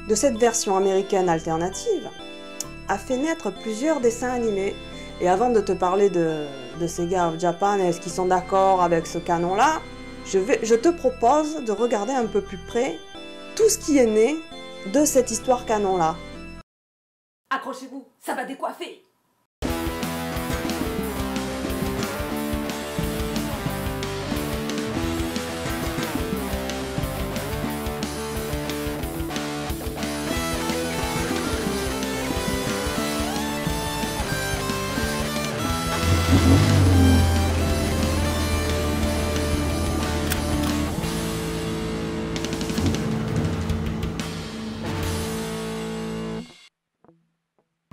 de cette version américaine alternative a fait naître plusieurs dessins animés. Et avant de te parler de Sega of Japan et est-ce qu'ils sont d'accord avec ce canon-là, je te propose de regarder un peu plus près tout ce qui est né de cette histoire canon-là. Accrochez-vous, ça va décoiffer.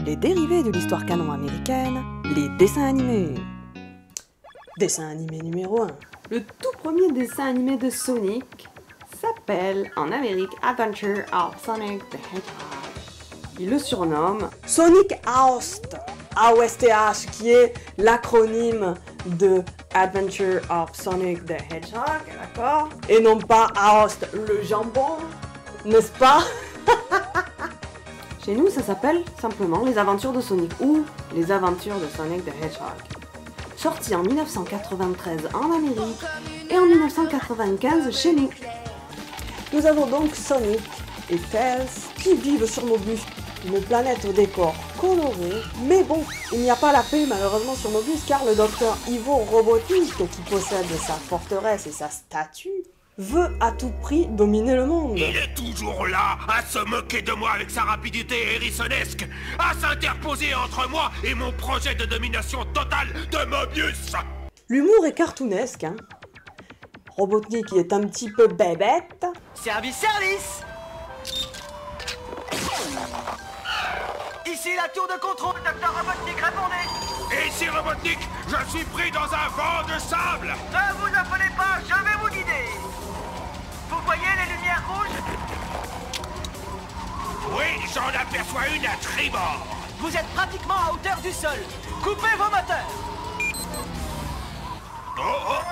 Les dérivés de l'histoire canon américaine, les dessins animés. Dessin animé numéro 1. Le tout premier dessin animé de Sonic s'appelle en Amérique Adventure of Sonic the Hedgehog. Il le surnomme Sonic Oust, AOSTH, qui est l'acronyme de Adventure of Sonic the Hedgehog, d'accord? Et non pas Oust, le jambon, n'est-ce pas? Chez nous, ça s'appelle simplement Les Aventures de Sonic ou Les Aventures de Sonic the Hedgehog. Sorti en 1993 en Amérique et en 1995 chez nous. Nous avons donc Sonic et Tails qui vivent sur Mobius, une planète au décor coloré. Mais bon, il n'y a pas la paix malheureusement sur Mobius car le docteur Ivo Robotnik, qui possède sa forteresse et sa statue, veut à tout prix dominer le monde. Il est toujours là, à se moquer de moi avec sa rapidité hérissonesque, à s'interposer entre moi et mon projet de domination totale de Mobius. L'humour est cartoonesque, hein. Robotnik est un petit peu bébête. Service, service! Ici la tour de contrôle, Docteur Robotnik, répondez! Ici Robotnik, je suis pris dans un vent de sable. Ne vous affolez pas, je vais vous guider! Vous voyez les lumières rouges? Oui, j'en aperçois une à tribord. Vous êtes pratiquement à hauteur du sol. Coupez vos moteurs! Oh oh!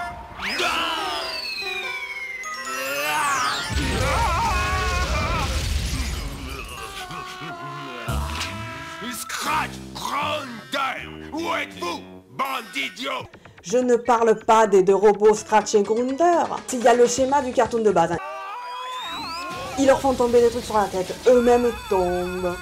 Scratch, Grandeur, où êtes-vous, bande d'idiots? Je ne parle pas des deux robots Scratch et Grunder. Il y a le schéma du cartoon de base. Ils leur font tomber des trucs sur la tête. Eux-mêmes tombent.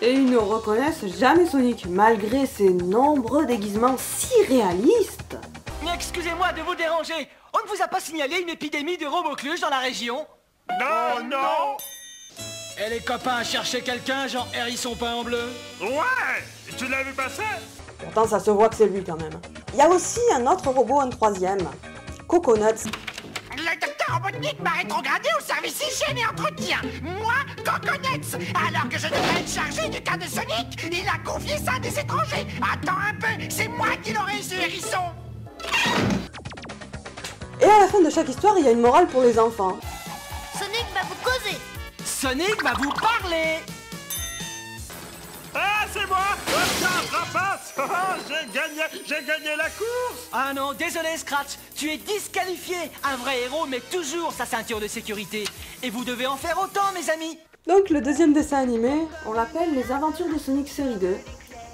Et ils ne reconnaissent jamais Sonic, malgré ses nombreux déguisements si réalistes. Excusez-moi de vous déranger. On ne vous a pas signalé une épidémie de robocluche dans la région? Non, non. Et les copains cherchaient quelqu'un, genre Hérisson peint en bleu? Ouais, tu l'as vu passer? Pourtant, ça se voit que c'est lui quand même. Il y a aussi un autre robot, un troisième. Coconuts. Le docteur Robotnik m'a rétrogradé au service hygiène et entretien. Moi, Coconuts. Alors que je devrais être chargé du cas de Sonic, il a confié ça à des étrangers. Attends un peu, c'est moi qui l'aurais eu, hérisson. Et à la fin de chaque histoire, il y a une morale pour les enfants. Sonic va vous causer. Sonic va vous parler! Ah, c'est moi! Oh, tiens, rapace! J'ai gagné la course! Ah non, désolé Scratch, tu es disqualifié! Un vrai héros met toujours sa ceinture de sécurité. Et vous devez en faire autant, mes amis! Donc le deuxième dessin animé, On l'appelle Les Aventures de Sonic série 2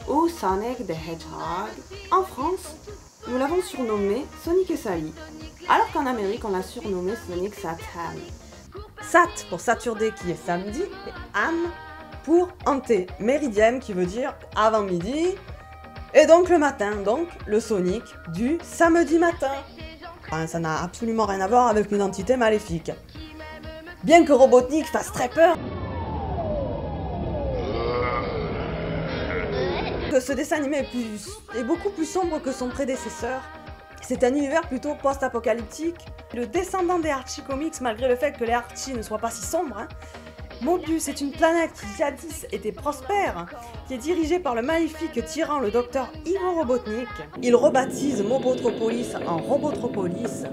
ou Sonic the Hedgehog. En France, nous l'avons surnommé Sonic et Sally, alors qu'en Amérique, on l'a surnommé Sonic Satan. Sat pour Saturday qui est samedi et Am pour Ante, méridienne qui veut dire avant midi. Et donc le matin, donc le Sonic du samedi matin. Enfin, ça n'a absolument rien à voir avec une entité maléfique. Bien que Robotnik fasse très peur. Que ce dessin animé est beaucoup plus sombre que son prédécesseur. C'est un univers plutôt post-apocalyptique. Le descendant des Archie Comics, malgré le fait que les Archie ne soient pas si sombres, hein. Mobius est une planète qui jadis était prospère, qui est dirigée par le maléfique tyran le docteur Ivo Robotnik. Il rebaptise Mobotropolis en Robotropolis,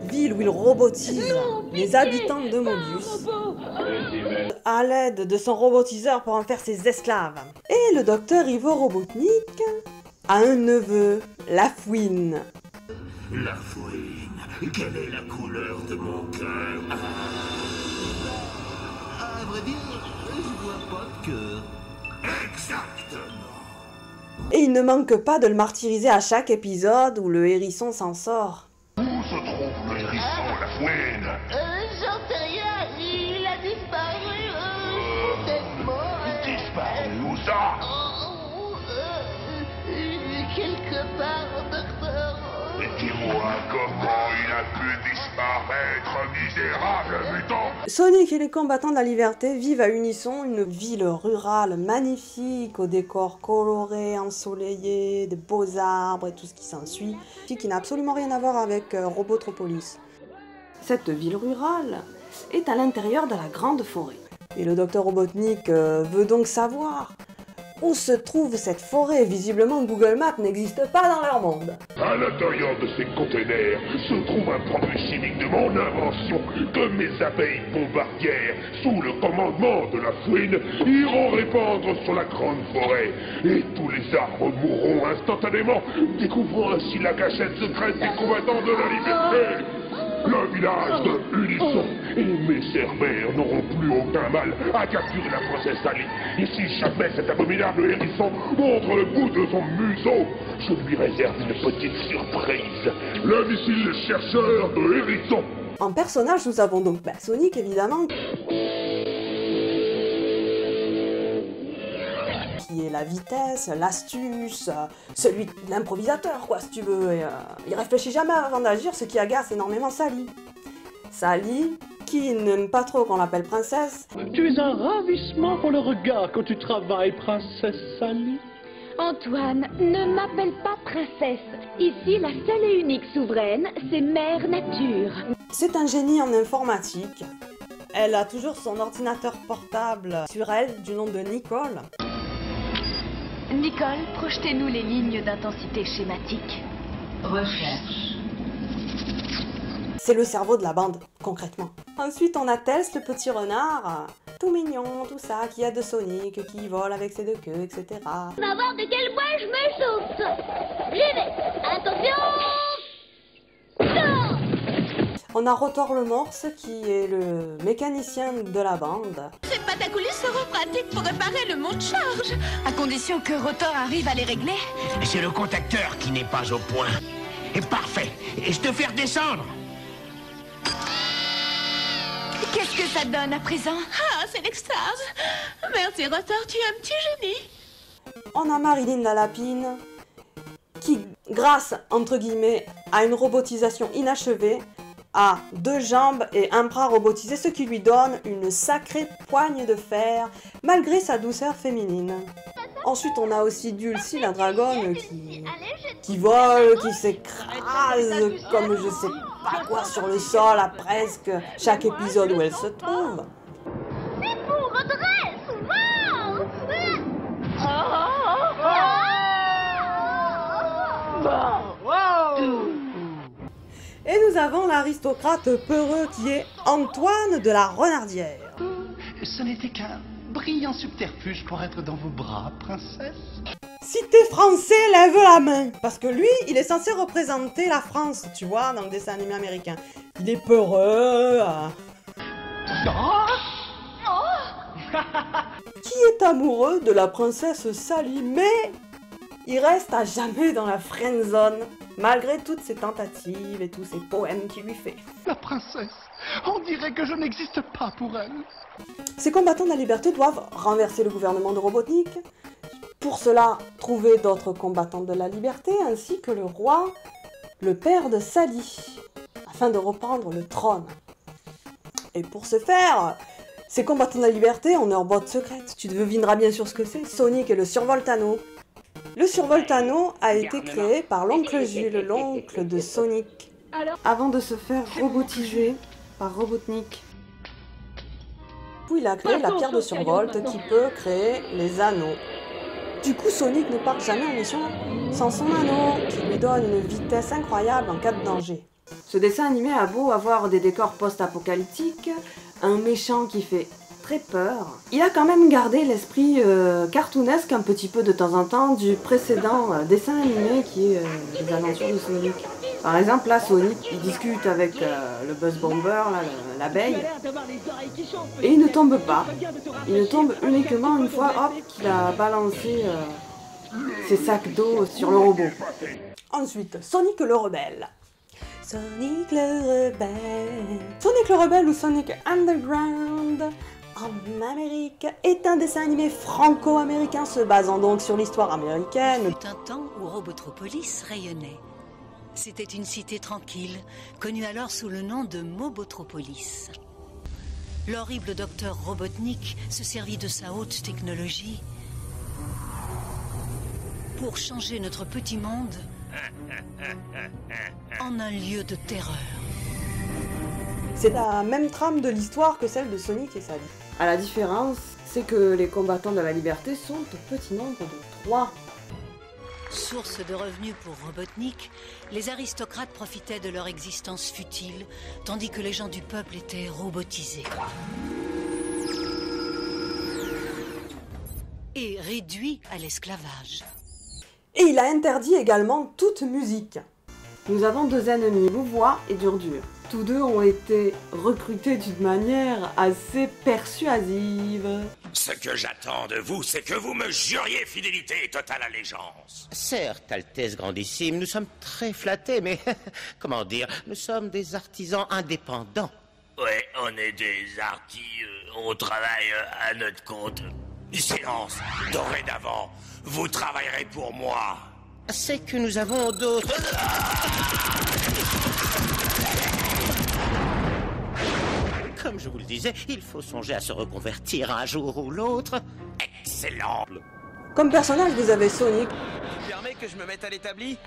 ville où il robotise les habitants de Mobius, à l'aide de son robotiseur pour en faire ses esclaves. Et le docteur Ivo Robotnik a un neveu, La Fouine. La fouine, quelle est la couleur de mon cœur? Et il ne manque pas de le martyriser à chaque épisode où le hérisson s'en sort. Où se trouve le hérisson, la fouine? J'en sais rien, il a disparu. C'est mort. Disparu où ça? Quelque part, docteur. Et dis-moi comment il a pu disparaître, misérable mutant? Sonic et les combattants de la liberté vivent à unisson une ville rurale magnifique, au décor coloré, ensoleillé, de beaux arbres et tout ce qui s'ensuit, qui n'a absolument rien à voir avec Robotropolis. Cette ville rurale est à l'intérieur de la grande forêt. Et le docteur Robotnik veut donc savoir où se trouve cette forêt. Visiblement, Google Maps n'existe pas dans leur monde. À l'intérieur de ces containers se trouve un produit chimique de mon invention que mes abeilles bombardières, sous le commandement de la fouine, iront répandre sur la grande forêt. Et tous les arbres mourront instantanément, découvrant ainsi la cachette secrète des combattants de la liberté. Le village de Unisson et mes cerbères n'auront plus aucun mal à capturer la princesse Sally. Et si jamais cet abominable hérisson montre le bout de son museau, je lui réserve une petite surprise. Le missile chercheur de hérisson. En personnage, nous avons donc Sonic, évidemment, qui est la vitesse, l'astuce, celui de l'improvisateur, quoi, si tu veux. Et, il réfléchit jamais avant d'agir, ce qui agace énormément Sally. Sally, qui n'aime pas trop qu'on l'appelle princesse. Tu es un ravissement pour le regard quand tu travailles, princesse Sally. Antoine, ne m'appelle pas princesse. Ici, la seule et unique souveraine, c'est Mère Nature. C'est un génie en informatique. Elle a toujours son ordinateur portable sur elle, du nom de Nicole. Nicole, projetez-nous les lignes d'intensité schématique. Recherche. C'est le cerveau de la bande, concrètement. Ensuite, on a Tails, le petit renard, tout mignon, tout ça, qui a de Sonic, qui vole avec ses deux queues, etc. On va voir de quel bois je me chauffe. J'y vais. Attention. On a Rotor le Morse, qui est le mécanicien de la bande. Cette pâte à coulis sera pratique pour réparer le monte-charge. À condition que Rotor arrive à les régler. C'est le contacteur qui n'est pas au point. Et parfait. Et je te fais redescendre. Qu'est-ce que ça donne à présent? Ah, c'est l'extase. Merci, Rotor, tu es un petit génie. On a Marilyn la lapine, qui, grâce, entre guillemets, à une robotisation inachevée, a 2 jambes et un bras robotisé, ce qui lui donne une sacrée poigne de fer, malgré sa douceur féminine. Ensuite, on a aussi Dulcie, la dragonne, qui vole, qui s'écrase comme je sais pas quoi sur le sol à presque chaque épisode où elle se trouve. C'est pour votre reste. Et nous avons l'aristocrate peureux qui est Antoine de la Renardière. Ce n'était qu'un brillant subterfuge pour être dans vos bras, princesse. Si t'es français, lève la main. Parce que lui, il est censé représenter la France, tu vois, dans le dessin animé américain. Il est peureux. Qui est amoureux de la princesse Sally, mais il reste à jamais dans la friendzone, malgré toutes ses tentatives et tous ses poèmes qu'il lui fait. La princesse, on dirait que je n'existe pas pour elle. Ces combattants de la liberté doivent renverser le gouvernement de Robotnik. Pour cela, trouver d'autres combattants de la liberté, ainsi que le roi, le père de Sally, afin de reprendre le trône. Et pour ce faire, ces combattants de la liberté ont leur botte secrète. Tu devineras bien sûr ce que c'est, Sonic et le Survoltano. Le Survoltano a été créé par l'oncle Jules, l'oncle de Sonic. Avant de se faire robotiser par Robotnik. Puis il a créé la pierre de survolt qui peut créer les anneaux. Du coup, Sonic ne part jamais en mission sans son anneau, qui lui donne une vitesse incroyable en cas de danger. Ce dessin animé a beau avoir des décors post-apocalyptiques, un méchant qui fait très peur, il a quand même gardé l'esprit cartoonesque un petit peu de temps en temps du précédent dessin animé qui est les aventures de Sonic. Par exemple, là, Sonic, il discute avec le Buzz Bomber, l'abeille, et il ne tombe pas. Il ne tombe uniquement une fois, hop, qu'il a balancé ses sacs d'eau sur le robot. Ensuite, Sonic le rebelle. Sonic le rebelle. Sonic le rebelle ou Sonic Underground en Amérique est un dessin animé franco-américain se basant donc sur l'histoire américaine. Il fut un temps où Robotropolis rayonnait. C'était une cité tranquille, connue alors sous le nom de Mobotropolis. L'horrible docteur Robotnik se servit de sa haute technologie pour changer notre petit monde en un lieu de terreur. C'est la même trame de l'histoire que celle de Sonic et Sally. À la différence, c'est que les combattants de la liberté sont au petit nombre de 3. Source de revenus pour Robotnik, les aristocrates profitaient de leur existence futile, tandis que les gens du peuple étaient robotisés. Et réduits à l'esclavage. Et il a interdit également toute musique. Nous avons 2 ennemis, Louvois et Durdur. Tous 2 ont été recrutés d'une manière assez persuasive. Ce que j'attends de vous, c'est que vous me juriez fidélité et totale allégeance. Certes, Altesse Grandissime, nous sommes très flattés, mais comment dire, nous sommes des artisans indépendants. Ouais, on est des on travaille à notre compte. Silence, dorénavant, vous travaillerez pour moi. C'est que nous avons d'autres... Comme je vous le disais, il faut songer à se reconvertir un jour ou l'autre. Excellent. Comme personnage, vous avez Sonic. Tu permets que je me mette à l'établi?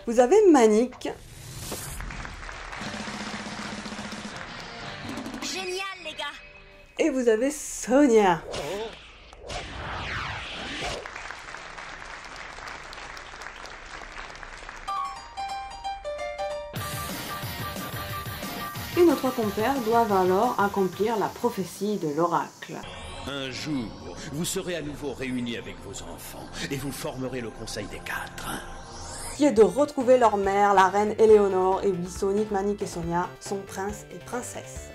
Vous avez Manic. Génial, les gars. Et vous avez Sonia. Et nos 3 compères doivent alors accomplir la prophétie de l'oracle. Un jour, vous serez à nouveau réunis avec vos enfants et vous formerez le Conseil des 4. Qui est de retrouver leur mère, la reine Éléonore. Et oui, Sonic, Manic et Sonia sont princes et princesses.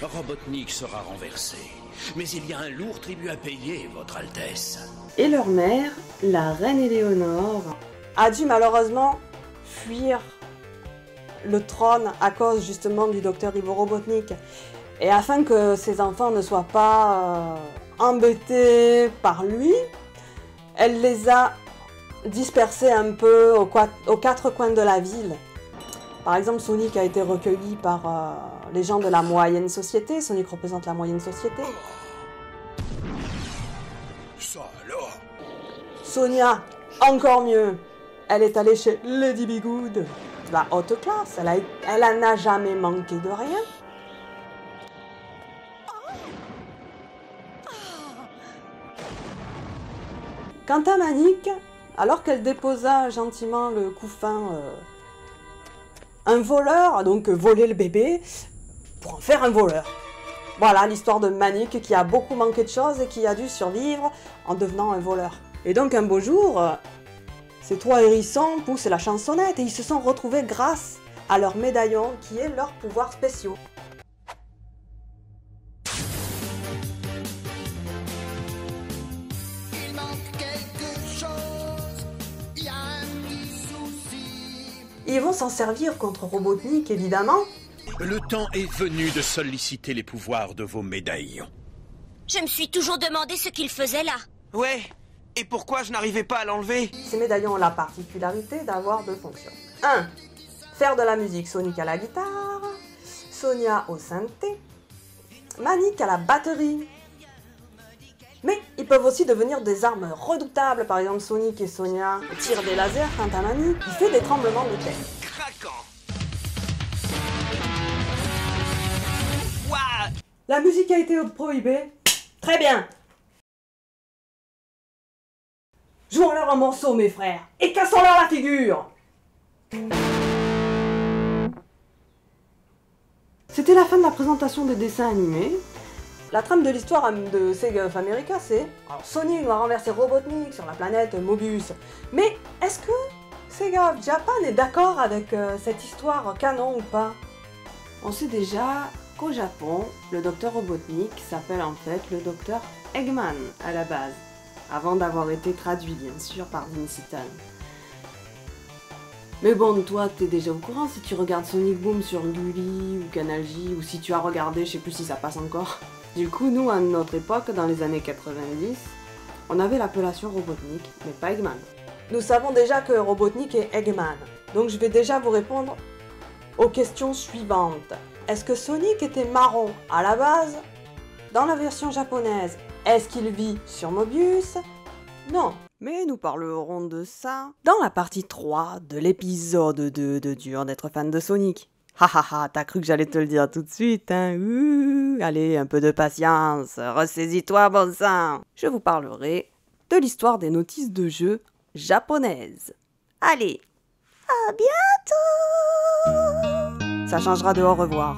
Robotnik sera renversé, mais il y a un lourd tribut à payer, Votre Altesse. Et leur mère, la reine Éléonore, a dû malheureusement fuir le trône à cause justement du docteur Ivo Robotnik. Et afin que ses enfants ne soient pas embêtés par lui, elle les a dispersés un peu aux 4 coins de la ville. Par exemple, Sonic a été recueilli par les gens de la moyenne société. Sonic représente la moyenne société. Ça alors. Sonia, encore mieux, elle est allée chez Lady Be Good. La haute classe, elle n'a jamais manqué de rien. Quant à Manic, alors qu'elle déposa gentiment le couffin, un voleur a donc volé le bébé pour en faire un voleur. Voilà l'histoire de Manic qui a beaucoup manqué de choses et qui a dû survivre en devenant un voleur. Et donc un beau jour, ces 3 hérissons poussent la chansonnette et ils se sont retrouvés grâce à leur médaillon qui est leur pouvoir spéciaux. Il manque quelque chose, il y a un petit souci. Et ils vont s'en servir contre Robotnik évidemment. Le temps est venu de solliciter les pouvoirs de vos médaillons. Je me suis toujours demandé ce qu'il faisait là. Ouais, et pourquoi je n'arrivais pas à l'enlever? Ces médaillons ont la particularité d'avoir 2 fonctions. 1. Faire de la musique, Sonic à la guitare, Sonia au synthé, Manic à la batterie. Mais ils peuvent aussi devenir des armes redoutables, par exemple Sonic et Sonia tirent des lasers, quant à Manic, il fait des tremblements de terre. Craquant. La musique a été prohibée. Très bien. Jouons-leur un morceau, mes frères, et cassons-leur la figure. C'était la fin de la présentation des dessins animés. La trame de l'histoire de Sega of America, c'est Sonic doit renverser Robotnik sur la planète Mobius. Mais est-ce que Sega of Japan est d'accord avec cette histoire canon ou pas? On sait déjà qu'au Japon, le docteur Robotnik s'appelle en fait le docteur Eggman à la base. avant d'avoir été traduit bien sûr par Vince Titan. Mais bon, toi t'es déjà au courant si tu regardes Sonic Boom sur Gulli ou Canal J, ou si tu as regardé, je sais plus si ça passe encore. Du coup, nous, à notre époque, dans les années 90, on avait l'appellation Robotnik, mais pas Eggman. Nous savons déjà que Robotnik est Eggman, donc je vais déjà vous répondre aux questions suivantes. Est-ce que Sonic était marron à la base? Dans la version japonaise, est-ce qu'il vit sur Mobius? Non. Mais nous parlerons de ça dans la partie 3 de l'épisode 2 de Dur d'être fan de Sonic. Hahaha, t'as cru que j'allais te le dire tout de suite, hein? Allez, un peu de patience, ressaisis-toi, bon sang. Je vous parlerai de l'histoire des notices de jeu japonaises. Allez, à bientôt. Ça changera de au revoir.